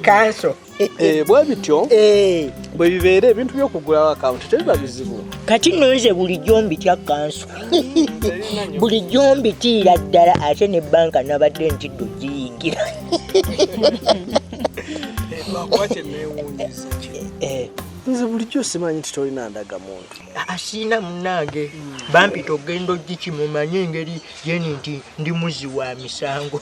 Kanso. Bwe bityo bwe bibeera ebintu by'okugulawo akawunti tebiba bizibu. Kati nonze bulijjo mbitya kanso. Bulijjo mbitiira ddala ate ne banka nabadde ntiddo giyingira. Lwakwakye neewuunyiza nze bulijjo simanyi nti tolina ndagamuntu. Asiina munnange bampita ogenda ogikimumanye engeri yeni nti ndi muzi wa misango.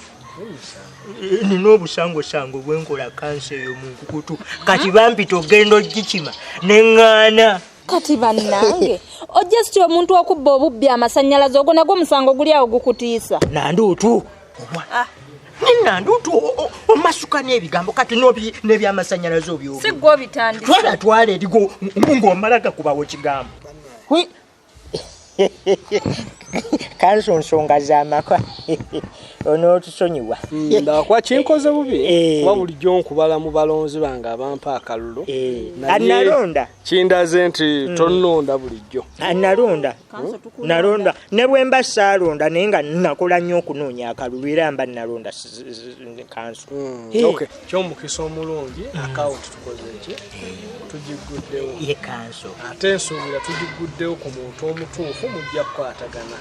Nina obusangosango bwenkola kansa eyo mu nkukutu kati bampita ogenda ogikima neŋŋaana. Kati bannange ojja sityo omuntu okubba obubbi amasannyalaze ogwo nagwo musango guli awo gukutiisa. Nanduutu Nanduutu omasuka n'ebigambo kati n'ebyamasannyalaze obyo. Si gwe obitandika. Twala erigo ng'omala gakubawo kigambo. Kanso nsonga z'amaka onootusonyiwa. Ndakwa kinkoze bubi kuba bulijjo nkubala mu balonzi bange abampa akalulu. Analonda kindaze nti tonnonda bulijjo. Nalonda ne bwe mba saalonda naye nga nakola nnyo okunoonya akalulu era mba nalonda kanso. Okay, ky'omukisa omulungi akawunti tukoze ki? Tugiguddewo. Ye kanso. Ate nsuubira tugiguddewo ku muntu omutuufu mujja kukwatagana.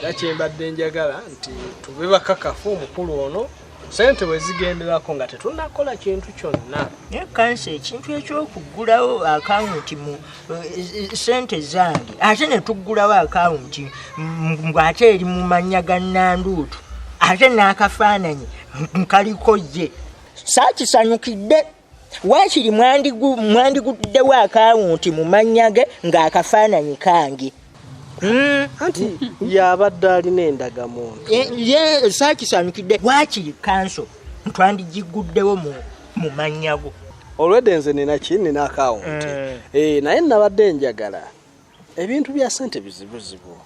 Era kyembadde njagala nti tube bakakafu omukulu ono sente bwe zigenderako nga tetunnakola kintu kyonna. Kanso ekintu ekyokuggulawo akawunti mu sente zange ate ne tuggulawo akawunti ng'ate eri mu mannya ga Nanduutu ate n'akafaananyi nkaliko ye saakisanyukidde. Waakiri mwandiguddewo akawunti mu mannya ge ng'akafaananyi kange. Anti yabadde alina endagamuntu. Ye saakisanyukidde. Waakiri kanso ntwandigiguddewo mu mannya go. Olwedde nze nina akawunti. Naye nabadde njagala ebintu bya sente bizibuzibu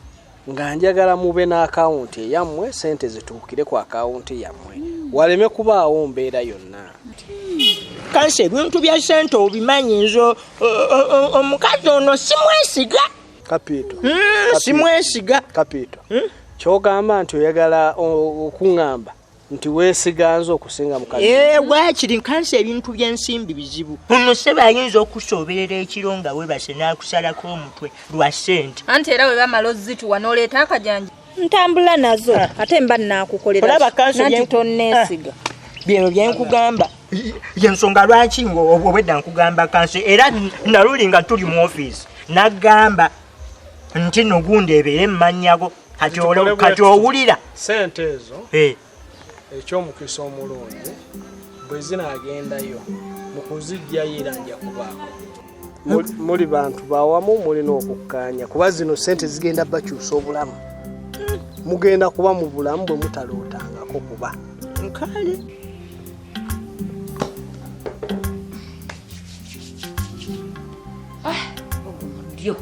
nga njagala mube n'akawunti eyammwe sente zituukire ku akawunti yammwe waleme kubaawo mbeera yonna. Kanso ebintu bya sente obimanyi nzo omukazi ono simwesiga. Kapito. Simwesiga. Kapito. Kyogamba nti oyagala okuŋŋamba nti weesiga nze okusinga mukazi. Waakiri kanso ebintu by'ensimbi bizibu. Ono sseba ayinza okusooberera ekiro nga webase n'akusalako omutwe lwa ssente. Anti era we bamala ozzituwa n'oleeta akajanja. Ntambula nazo ate mba naakukolera. Olaba kanso nanti tonneesiga. Bino byenkugamba yensonga lwaki obwedda nkugamba kanso era naluli nga tuli mu ofiisi nagamba nti nogundi ebeere mmanyago kati owulira sente ezo ekyomukisa omulungi bwe zinaagendayo mu kuzijjayo era nja kubaako muli bantu bawamu mulina okukkaanya kuba zino sente zigenda bakyusa obulamu mugenda kuba mu bulamu bwe mutalootangako kuba nkale. Yo.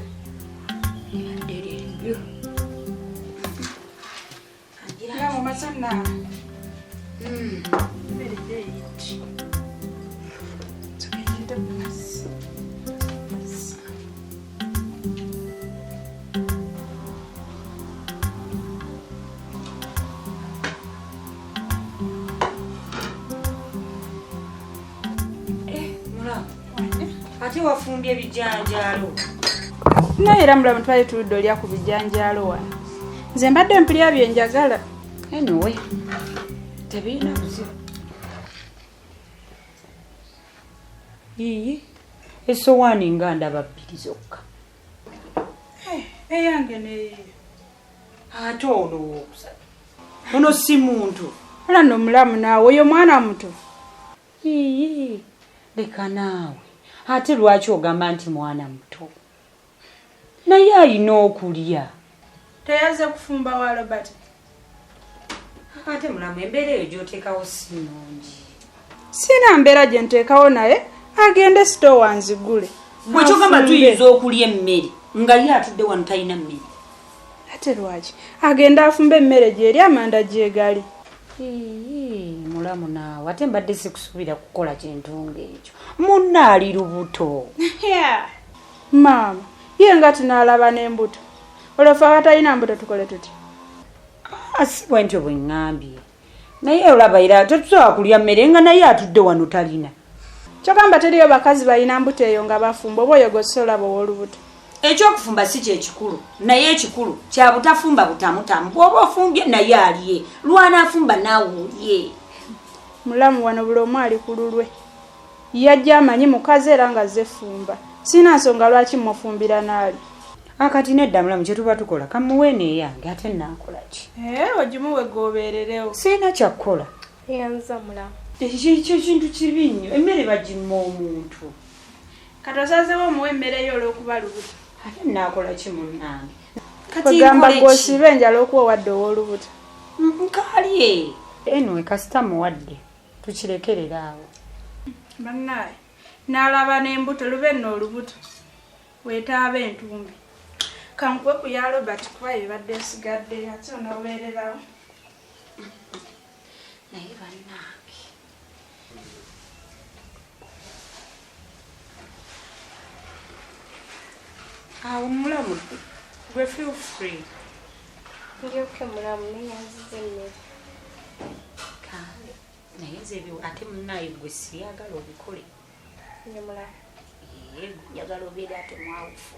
Ya mama sana. Ate wafumbye bijanjalo. Naye era mulamu twali tuludde olya ku bijanjalo wano. Nze mbadde mpulira byenjagala. Anyway. Tebina buzibu. Esowani nga ndaba bbiri zokka. Eyange ne. Ate olowooza. Ono si muntu. Era no mulamu naawe oyo mwana muto. Leka naawe. Ate lwaki ogamba nti mwana muto? Naye alina okulya. Teyaze kufumba wa Robert. Ate mulamu embeera eyo gy'oteekawo si nnungi. Sina mbeera gye nteekawo naye agende sitoowa anzigule. Bwe kyogamba tuyinza okulya emmere nga ye atudde wano talina mmere. Ate lwaki agenda afumba emmere gy'eri amanda gyegali. Mulamu naawe ate mbadde sikusuubira kukola kintu ng'ekyo. Munna ali lubuto. Maama ye nga tinaalaba n'embuto. Olwofa abatalina mbuto tukole tuti. Si bwe ntyo bwe ŋŋambye. naye olaba era tetusobola kulya mmere nga naye atudde wano talina. Kyogamba teriyo bakazi balina mbuto eyo nga bafumba oba oyo gosolaba ow'olubuto. Ekyokufumba si kyekikulu naye ekikulu kya butafumba butamutamu bw'oba ofumbye naye aliye lwana afumba naawe olye. Mulamu wano buli omu ali ku lulwe yajja amanyi mukazi era nga azze fumba sina nsonga lwaki mufumbira naali. Akati nedda mulamu kye tuba tukola kamuweene eyange ate naakola ki? Ogimuwe goobeererewo. Sirina kyakkola. Yanza mulamu. Ekyo kintu kibi nnyo emmere bagimma omuntu. Kati osazeewo omuwa emmere yo olw'okuba lubuto. Ate naakola ki munnange? Ogamba gw'osiba enjala okuwa wadde ow'olubuto. Nkalye. Anyway kasita muwadde tukirekerera awo. Bannaaye n'alaba n'embuto lube nno olubuto weetaaba entumbi. Kankwe ku ya Robert kuba ebadde esigadde ate onoobeererawo. Naye bannange awo mulamu gwe feel free. Ndyoke mulamu neyanziza emmere. Kale naye nze ebyo ate munnaye gwe siyagala obikole. Nyo mulamu. Njagala obeere ate mwawufu.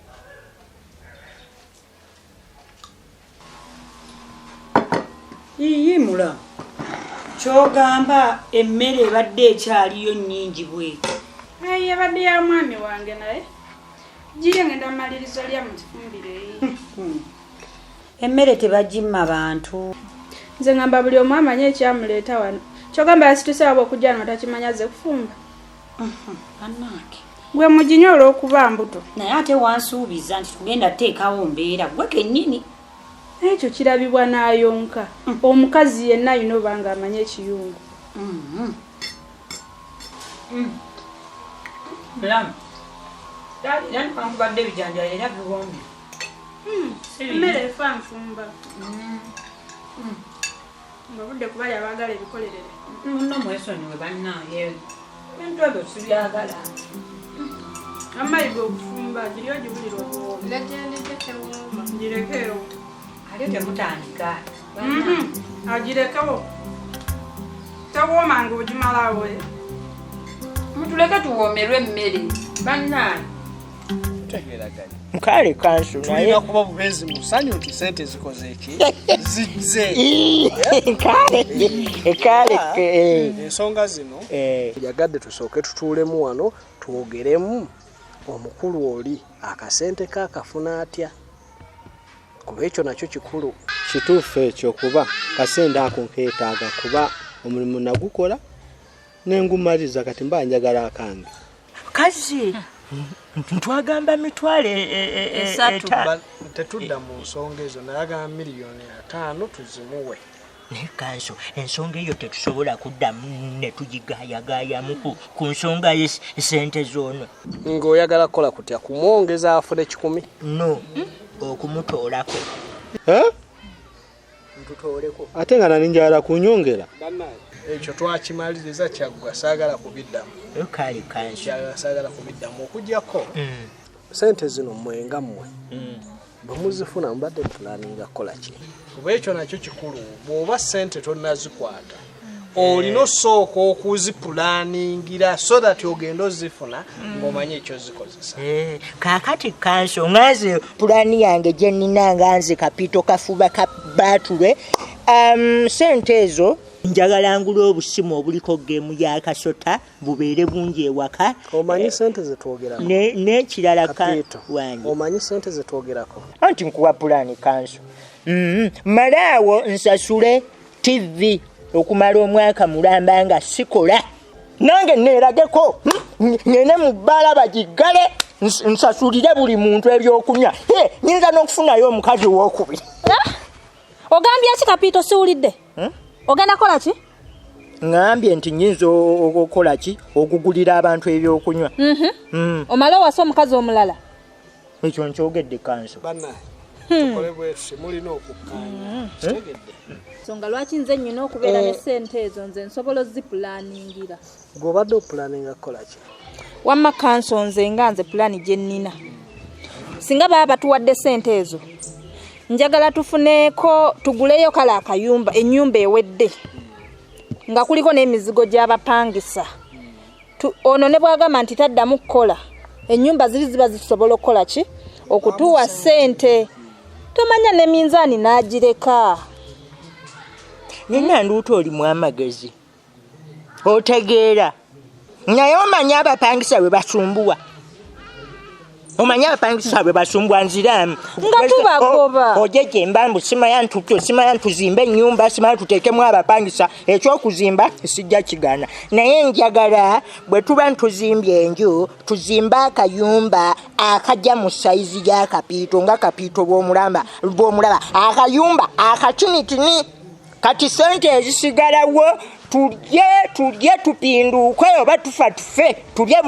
Iyi mulamu kyogamba emmere ebadde ekyaliyo nnyingi bwetyo. Ebadde ya mwami wange naye giri ngenda malirizo lya mu kifumbire eyi. Emmere tebagimma bantu. Nze ngamba buli omu amanyi ekyamuleeta wano. Kyogamba yasituse waba okujja wano takimanya ze kufumba. Bannange gwe muginyo olw'okuba mbuto. naye ate wansuubiza nti tugenda teekawo mbeera gwe kennyini. Ekyo kirabibwa n'ayonka. Omukazi yenna alina oba nga amanye ekiyungu. Mulamu era nkubadde ebijanjalo era biwoomye. Emmere efa nfumba. Nga budde kuba yabaagala ebikolerere. Muno mwesonyiwe bannange ebintu ebyo sibyagala. Amayiga okufumba giri ogibulira obuwoomi. Gajjandidde tewooma. Girekeewo. Ali temutandika. Agirekewo. Tewooma nga ogimalawo. Mutuleke tuwoomerwe emmere bannange. Tegeraganya. Kale kanso naye Tulina kuba bubenzi mu ssanyu nti ssente zikoze eki zizze. kale Ensonga zino yagadde tusooke tutuulemu wano twogeremu omukulu oli akasente kaakafuna atya. Kuba ekyo nakyo kikulu. Kituufu ekyo kuba kasente ako nkeetaaga kuba omulimu nagukola n'engumaliza kati mba njagala akange. kazi ntwagamba mitwale Esatu. Tetudda mu nsonga ezo nayagala miliyoni 5 tuzimuwe. naye kanso ensonga eyo tetusobola kuddamu ne tugigayagayamu ku nsonga y'essente z'ono. Ng'oyagala kukola kutya kumwongeza afune 10? No okumutoolako. Ntutooleko. Ate nga nani njagala kunyongera. Ekyo twakimaliriza kyaggwa saagala kubiddamu. Kale kanso Saagala kubiddamu okujjako sente zino mwenga mmwe bwe muzifuna mbadde pulaninga kukola ki. Kuba ekyo nakyo kikulu. Bw'oba sente tonnazikwata olina osooka okuzipulaningira so that ogenda ozifuna ng'omanye ekyo zikozesa. kaakati kanso nganze pulaani yange gye nnina nga nze kapito kafuba ka baatule sente ezo njagala ngula obusimu obuliko geemu ya kasota bubeere bungi ewaka. Omanyi sente zetwogerako n'ekirala Kapito. wange Omanyi sente zetwogerako anti nkuwa pulaani kanso malaawo nsasule TV okumala omwaka mulamba nga sikola nange neerageko ngende mu bbaala bagigale nsasulire buli muntu ebyokunywa nyinza n'okufunayo omukazi w'okubiri. Ogambye ki Kapito siwulidde? Ogenda kola ki? Ngambye nti nyinza okukola ki okugulira abantu ebyokunywa. Omala wasa omukazi omulala. Ekyo nkyogedde kanso. bannaye tukole bwetuse mulina okukkaanya kitegedde. Songa lwaki nze nnyina okubeera ne ssente ezo nze nsobola ozipulaningira. Gw'obadde opulaninga kukola ki? Wamma kanso nze nga nze pulaani gye nnina. Singa baba batuwadde ssente ezo njagala tufuneeko tuguleyo kala akayumba ennyumba ewedde. nga kuliko n'emizigo gy'abapangisa. Ono ne bwagamba nti taddamu kukola ennyumba ziri ziba zisobola okukola ki okutuwa ssente tomanya ne minzaani n'agireka. Nina nduuto olimu amagezi otegeera naye omanya abapangisa bwe basumbuwa. Omanya abapangisa bwe basumbuwa nziramu nga tubagoba ojeje mbambu simanya ntutyo simanya ntuzimbe ennyumba simanya tuteekemu abapangisa ekyokuzimba sijja kigana naye njagala bwe tuba ntuzimbye enju tuzimba akayumba akajja mu sayizi y'akapiito nga kapiito bw'omulaba akayumba akatinitini kati sente ezisigalawo tulye tupinduke oba tufa tufe tulye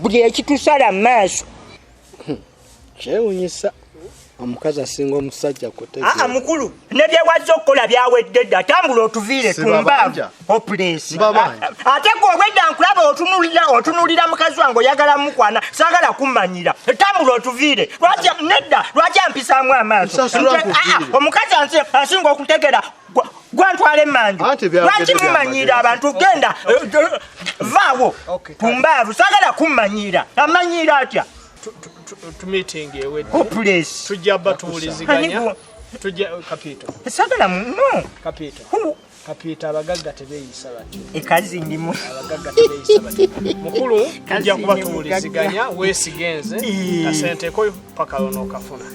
buli ekitusala mu maaso. Kyewuunyisa omukazi asinga omusajja kutegeera. Mukulu ne bye wazza okukola byawedde dda tambula otuviire tumbaavu opulesi ate gwe obwedda nkulaba otunulira mukazi wange oyagala mukwana saagala kummanyira tambula otuviire lwaki ampisaamu amaaso omukazi asinga okutegeera gwantwala emmanju lwaki mumanyira abantu genda vaawo tumbaavu saagala kummanyira amanyira atya meeting ewedde opulesi tujja batuwuliziganya tujja kapito sagala no kapito abagagga tebeeyisa batyo ekazi ndimu abagagga tebeeyisa batyo mukulu tujja kuba tuwuliziganya weesigenze kasenteko paka ono okafuna.